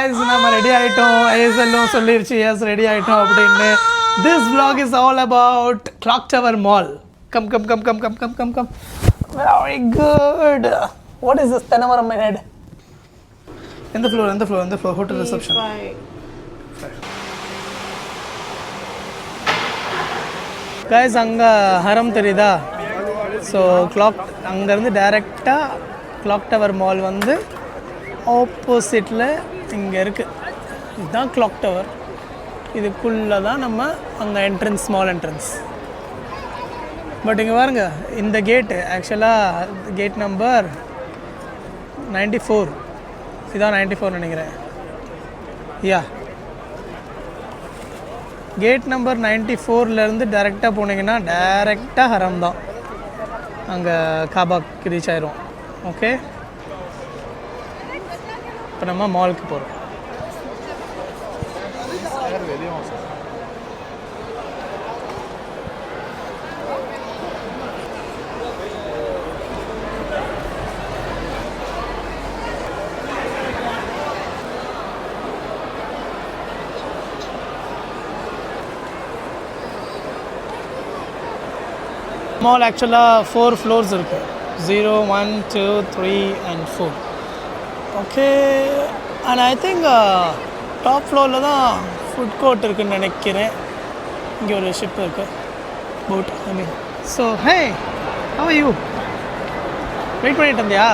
guys, நம்ம ready ஆயிட்டோம். Ayzel சொல்லிருச்சு yes ready ஆயிட்டோம் அப்படினு. This vlog is all about Clock Tower Mall. Come. Very good. What is this tenor on my head? In the floor, hotel reception. Guys, அங்க ஹரம் தெரியுதா? So clock அங்க இருந்து டைரக்ட்டா Clock Tower Mall வந்து ஆப்போசிட்ல இங்க இருக்கு. இதுதான் Clock Tower. இதுக்குள்ள தான் நம்ம அங்க என்ட்ரன்ஸ் ஸ்மால் என்ட்ரன்ஸ். பட் இங்க பாருங்க இந்த கேட் ஆக்சுவலா கேட் நம்பர் 94. இதான் 94 நினைக்கிறேன். யா கேட் நம்பர் 94ல இருந்து டைரக்டா போனீங்கன்னா டைரக்டா ஹரம் தான். அங்க காபாக்கு ரீச் ஆயிரும். ஓகே இப்போ நம்ம மாலுக்கு போகிறோம். மால் ஆக்சுவலாக 4 floors இருக்குது. 0, 1, 2, 3 and 4. Okay and I think top ஃப்ளோரில் தான் ஃபுட் கோர்ட் இருக்குதுன்னு நினைக்கிறேன். இங்கே ஒரு ஷிப் இருக்குது, boat I mean. So hey how are you? Wait பண்ணிட்டு இருந்தியா?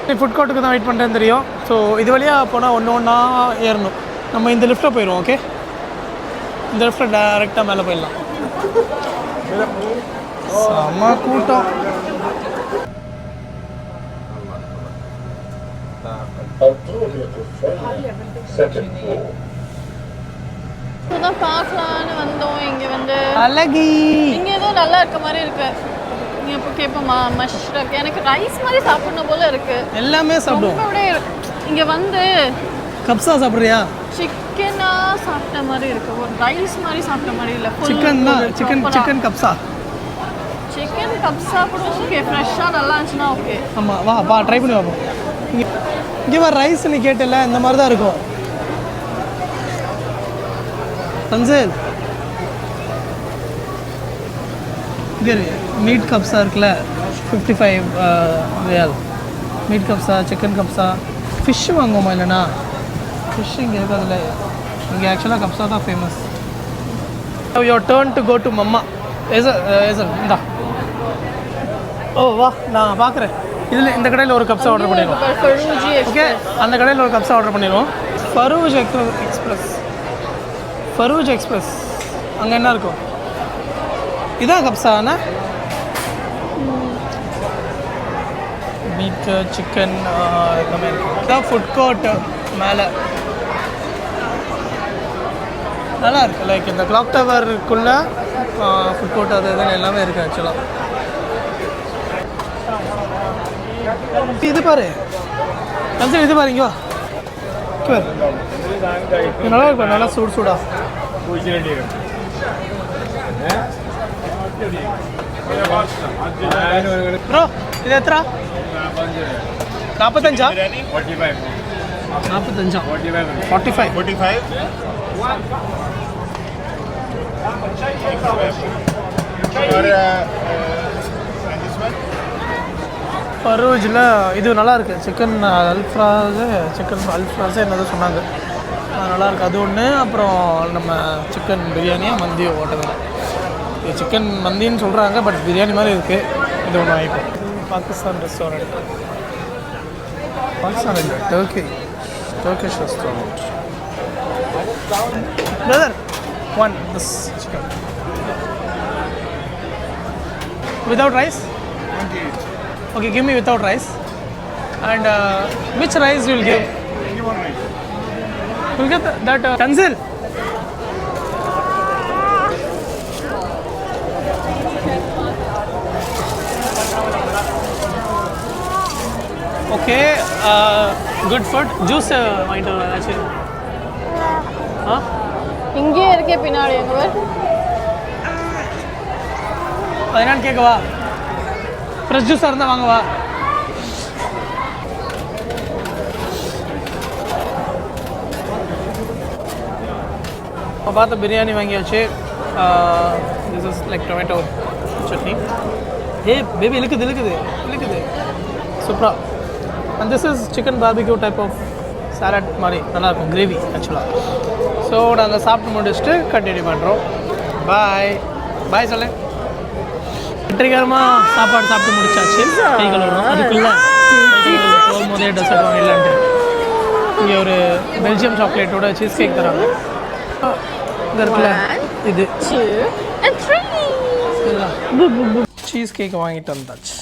நீ ஃபுட் கோர்ட்டுக்கு தான் வெயிட் பண்ணுறேன்னு தெரியும். ஸோ இது வழியாக போனால் ஒன்றா ஏறணும். நம்ம இந்த லிஃப்ட்டில் போயிடுவோம். ஓகே இந்த லிஃப்ட்டில் டைரெக்டாக மேலே போயிடலாம். செம்ம கூட்டம். பார்க்கலான்னு வந்தோம். இங்கே வந்து அழகி இங்கே ஏதோ நல்லா இருக்க மாதிரி இருக்கு. நீ எப்போ கேட்போமா மஷ்ரூம் எனக்கு ரைஸ் மாதிரி சாப்பிடணும் போல இருக்கு. எல்லாமே சாப்பிடுவோம். இங்கே வந்து கப்ஸா சாப்பிட்றியா? சிக்கனா சாப்பிட்ட மாதிரி இருக்கு. ஒரு ரைஸ் மாதிரி சாப்பிட்ட மாதிரி இல்லை. சிக்கன் தான். சிக்கன் கப்ஸா. சிக்கன் கப்ஸா கூட ஓகே. ஃப்ரெஷ்ஷாக நல்லா இருந்துச்சுன்னா ஓகே. ஆமாம் வா ட்ரை பண்ணி பார்ப்போம். இங்கே வர ரைஸ் நீ கேட்டல இந்த மாதிரி தான் இருக்கும். Ayzel இங்கே மீட் கப்ஸா இருக்குல்ல 55 ரியால். மீட் கப்ஸா, சிக்கன் கப்ஸா. ஃபிஷ் வாங்குவோமா? இல்லைண்ணா ஃபிஷ் இங்கே இருக்காதுல்ல. இங்கே ஆக்சுவலாக கப்ஸா தான் famous. Your turn to go to mama. Ayzel இந்தா. ஓ வா நான் பார்க்குறேன். இதில் இந்த கடையில் ஒரு கப்ஸா ஆர்டர் பண்ணிடுவோம். ஓகே அந்த கடையில் ஒரு கப்ஸா ஆர்டர் பண்ணிடுவோம். ஃபரூஜ் எக்ஸ்பிரஸ் அங்கே என்ன இருக்கும்? இதான் கப்ஸாண்ணா. மீட்டு சிக்கன் எல்லாமே இருக்கும். இதான் ஃபுட் கோர்ட் மேலே நல்லா இருக்குது. லைக் இந்த கிளாக் டவருக்குள்ளே ஃபுட் கோர்ட் அது இதுன்னு எல்லாமே இருக்குது ஆக்சுவலாக. இது பாரு Ayzel, இது பாரு இங்கே வா. நல்லா இருக்கும். நல்லா சூடா ப்ரோ. இது எத்தனை? 45? 45. ஃபரூஜில் இது நல்லா இருக்குது. சிக்கன் அல்ஃப்ராஸு என்னது சொன்னாங்க. அது நல்லாயிருக்கு. அது ஒன்று. அப்புறம் நம்ம சிக்கன் பிரியாணியாக மந்தியோ ஓட்டதில்லை. இது சிக்கன் மந்தின்னு சொல்கிறாங்க பட் பிரியாணி மாதிரி இருக்குது. இது ஒன்று வாங்கிப்போம். பாகிஸ்தான் ரெஸ்டாரண்ட். பாகிஸ்தான் இல்லை, Turkish restaurant. Brother one this chicken without rice. Okay, give me without rice. And which rice you will give? Give one rice. We'll get that Ayzel. Okay, good food. Juice வாங்கிட்டு ஆச்சு. இங்கே இருக்கே பின்னாடி எங்க வர். அதனால கேட்கவா? Fresh ஜூஸாக இருந்தால் வாங்கவா? இப்போ பார்த்த பிரியாணி வாங்கியாச்சு. This is like tomato chutney. Baby இழுக்குது சூப்பரா. And this is chicken barbecue type of salad மாதிரி நல்லாயிருக்கும், கிரேவி ஆக்சுவலாக. ஸோ நாங்கள் சாப்பிட்டு முடிச்சுட்டு கண்டினியூ பண்ணுறோம். பாய் சொல்லு. வெற்றிகரமாக சாப்பாடு சாப்பிட்டு முடிச்சாச்சு. கை கழுவணும் அதுக்குள்ளே போகும்போதே டெசர்ட் வாங்கிடலான்ட்டு. இங்கே ஒரு பெல்ஜியம் சாக்லேட்டோட சீஸ் கேக் தராங்க. இங்கே இருக்குல்ல இது சீஸ் கேக் வாங்கிட்டு வந்தாச்சு.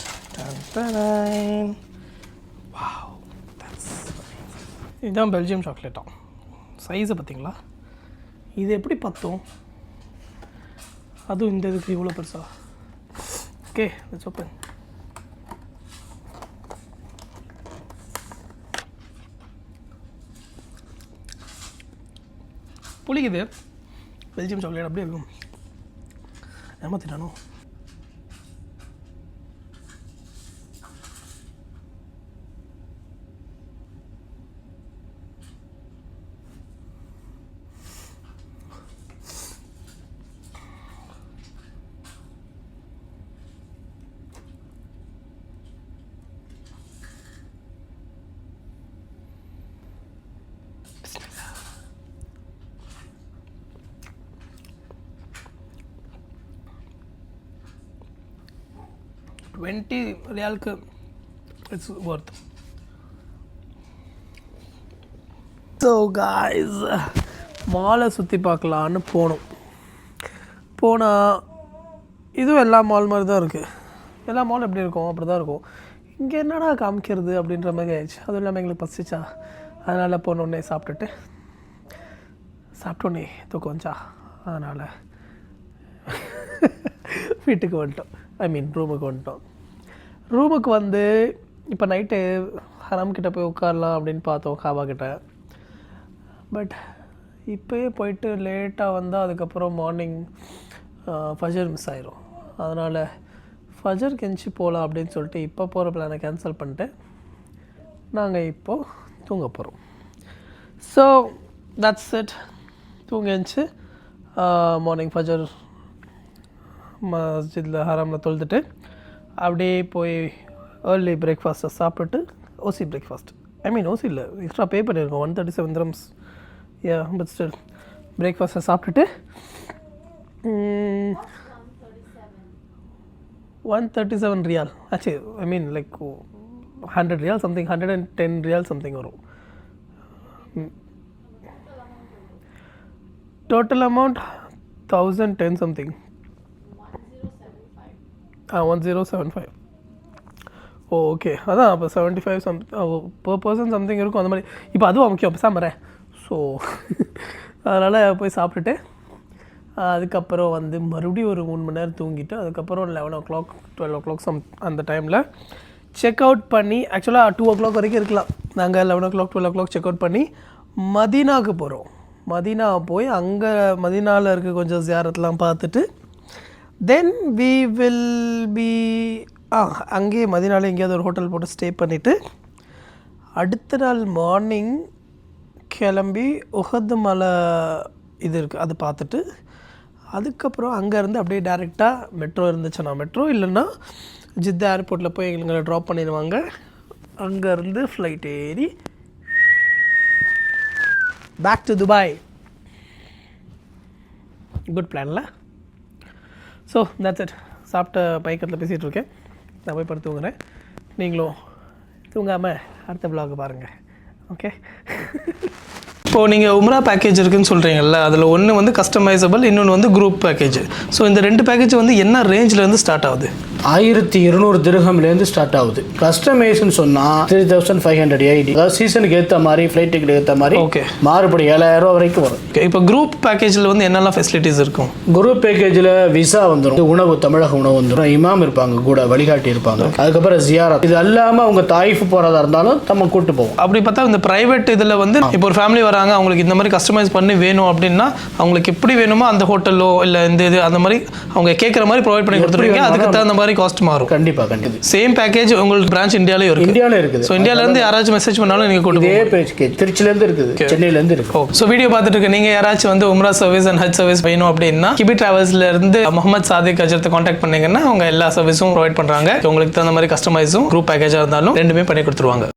இதுதான் பெல்ஜியம் சாக்லேட்டாக. சைஸை பார்த்தீங்களா? இது எப்படி பத்தும்? அதுவும் இந்த இதுக்கு இவ்வளோ பெருசா? Okay, let's open. புளிக்குது. பெல்ஜியம் சாக்லேட் அப்படியே இருக்கும். ஏமாத்திட்டானோ? $20 இட்ஸ் ஒர்த். ஸோ காய்ஸ், மாலை சுற்றி பார்க்கலான்னு போனால் இதுவும் எல்லா மால் மாதிரி தான் இருக்குது. எல்லா மாலும் எப்படி இருக்கும் அப்படி தான் இருக்கும். இங்கே என்னடா காமிக்கிறது அப்படின்ற மாதிரி ஆயிடுச்சு. அதுவும் இல்லாமல் எங்களுக்கு பசிச்சா, அதனால் போனோடனே சாப்பிட்டோன்னே தூக்கம் வந்துச்சா, அதனால் வீட்டுக்கு வந்துட்டோம். ரூமுக்கு வந்துட்டோம். ரூமுக்கு வந்து இப்போ நைட்டு ஹரம் கிட்ட போய் உட்காரலாம் அப்படின்னு பார்த்தோம், காபா கிட்ட. பட் இப்போயே போயிட்டு லேட்டாக வந்தால் அதுக்கப்புறம் மார்னிங் ஃபஜர் மிஸ் ஆயிரும். அதனால் ஃபஜர் கெஞ்சி போகலாம் அப்படின்னு சொல்லிட்டு இப்போ போகிற பிளானை கேன்சல் பண்ணிட்டு நாங்கள் இப்போது தூங்க போகிறோம். So that's it. தூங்கிச்சு மார்னிங் ஃபஜர் மஸ்ஜிதில் ஹராமில் தொழுதுட்டு அப்படியே போய் ஏர்லி பிரேக்ஃபாஸ்ட்டை சாப்பிட்டுட்டு ஓசி பிரேக்ஃபாஸ்ட் ஓசி இல்லை, எக்ஸ்ட்ரா பே பண்ணியிருக்கோம், 137 dirhams. பட் ஸ்டில் பிரேக்ஃபாஸ்ட்டை சாப்பிட்டுட்டு 137 ரியால் ஆச்சு. லைக் 100 ரியால் சம்திங், 110 ரியால் சம்திங் வரும். Total amount 1010 something. 1075. ஓகே, அதான் அப்போ 75 per person சம்திங் இருக்கும் அந்த மாதிரி. இப்போ அதுவும் முக்கியம் பேசாமறேன். ஸோ அதனால் போய் சாப்பிட்டுட்டு அதுக்கப்புறம் வந்து மறுபடியும் ஒரு 3 மணி நேரம் தூங்கிட்டு அதுக்கப்புறம் 11 o'clock 12 o'clock அந்த டைமில் செக் அவுட் பண்ணி, ஆக்சுவலாக 2 o'clock வரைக்கும் இருக்கலாம். நாங்கள் 11 o'clock 12 o'clock செக் அவுட் பண்ணி மதீனாவுக்கு போகிறோம். மதீனா போய் அங்கே மதீனாவில் இருக்க கொஞ்சம் ஜியாரத்லாம் பார்த்துட்டு தென் வி வில் பி அங்கேயே மதினால எங்கேயாவது ஒரு ஹோட்டல் போட்டு ஸ்டே பண்ணிவிட்டு அடுத்த நாள் மார்னிங் கிளம்பி உஹத் மலை இது இருக்குது அது பார்த்துட்டு அதுக்கப்புறம் அங்கேருந்து அப்படியே டேரெக்டாக மெட்ரோ இருந்துச்சுன்னா மெட்ரோ, இல்லைன்னா ஜித்தா ஏர்போர்ட்டில் போய் எங்களை ட்ராப் பண்ணிடுவாங்க. அங்கேருந்து ஃப்ளைட் ஏறி பேக் டு துபாய். குட் பிளான்ல. So that's it. சாப்பிட்ட பைக்கத்தில் பேசிகிட்டு இருக்கேன். நான் போய் படுத்து தூங்குறேன். நீங்களும் தூங்காமல் அடுத்த vlog பாருங்கள். ஓகே. இப்போது நீங்கள் உம்ரா பேக்கேஜ் இருக்குதுன்னு சொல்கிறீங்கல்ல, அதில் ஒன்று வந்து கஸ்டமைசபிள், இன்னொன்று வந்து குரூப் பேக்கேஜ். ஸோ இந்த 2 பேக்கேஜ் வந்து என்ன ரேஞ்சிலேருந்து ஸ்டார்ட் ஆகுது? 1200 திர்ஹம்லேருந்து ஸ்டார்ட் ஆகுது. கஸ்டமைஸ்ன்னு சொன்னால் 3500 AED, அதாவது சீசனுக்கு ஏற்ற மாதிரி ஃப்ளைட் டிக்கெட் ஏற்ற மாதிரி ஓகே மாறுபடி 7000 ரூபா வரைக்கும் வரும். ஓகே. இப்போ குரூப் பேக்கேஜில் வந்து என்னெல்லாம் ஃபெசிலிட்டிஸ் இருக்கும்? குரூப் பேக்கேஜில் விசா வந்துடும், உணவு தமிழக உணவு வந்துடும், இமாம் இருப்பாங்க கூட வழிகாட்டி இருப்பாங்க, அதுக்கப்புறம் ஜியாரத். இது இல்லாமல் அவங்க தாயிஃப் போகிறதா இருந்தாலும் நம்ம கூட்டு போவோம். அப்படி பார்த்தா இந்த ப்ரைவேட் இதில் வந்து இப்போ ஒரு ஃபேமிலி வராங்க, அவங்களுக்கு இந்த மாதிரி கஸ்டமைஸ் பண்ணி வேணும் அப்படின்னா அவங்களுக்கு எப்படி வேணுமோ அந்த ஹோட்டலோ இல்லை இந்த இது அந்த மாதிரி அவங்க கேட்குற மாதிரி ப்ரொவைட் பண்ணி கொடுத்துருவீங்க. அதுக்கு தகுந்த மாதிரி மாதிரி காஸ்ட் மாறும். கண்டிப்பா கண்டிப்பா. சேம் பேக்கேஜ் உங்களுக்கு பிரான்ச் இந்தியாலயும் இருக்கு. இந்தியால இருக்குது. ஸோ இந்தியால இருந்து யாராச்சும் மெசேஜ் பண்ணாலும் நீங்க கூட்டு இதே பேக்கேஜ் திருச்சில இருந்து இருக்குது, சென்னையில இருந்து இருக்கு. ஸோ வீடியோ பார்த்துட்டு இருக்கு நீங்க யாராச்சும் வந்து உம்ரா சர்வீஸ் அண்ட் ஹஜ் சர்வீஸ் வேணும் அப்படின்னா கிபி டிராவல்ஸ்ல இருந்து முகமது சாதிக் அஜரத்தை கான்டாக்ட் பண்ணீங்கன்னா அவங்க எல்லா சர்வீஸும் ப்ரொவைட் பண்றாங்க. உங்களுக்கு தகுந்த மாதிரி கஸ்டமைஸும் குரூப் பேக்கேஜா இருந்தாலும் ரெண்டுமே பண்ணி கொடுத்துருவாங்க.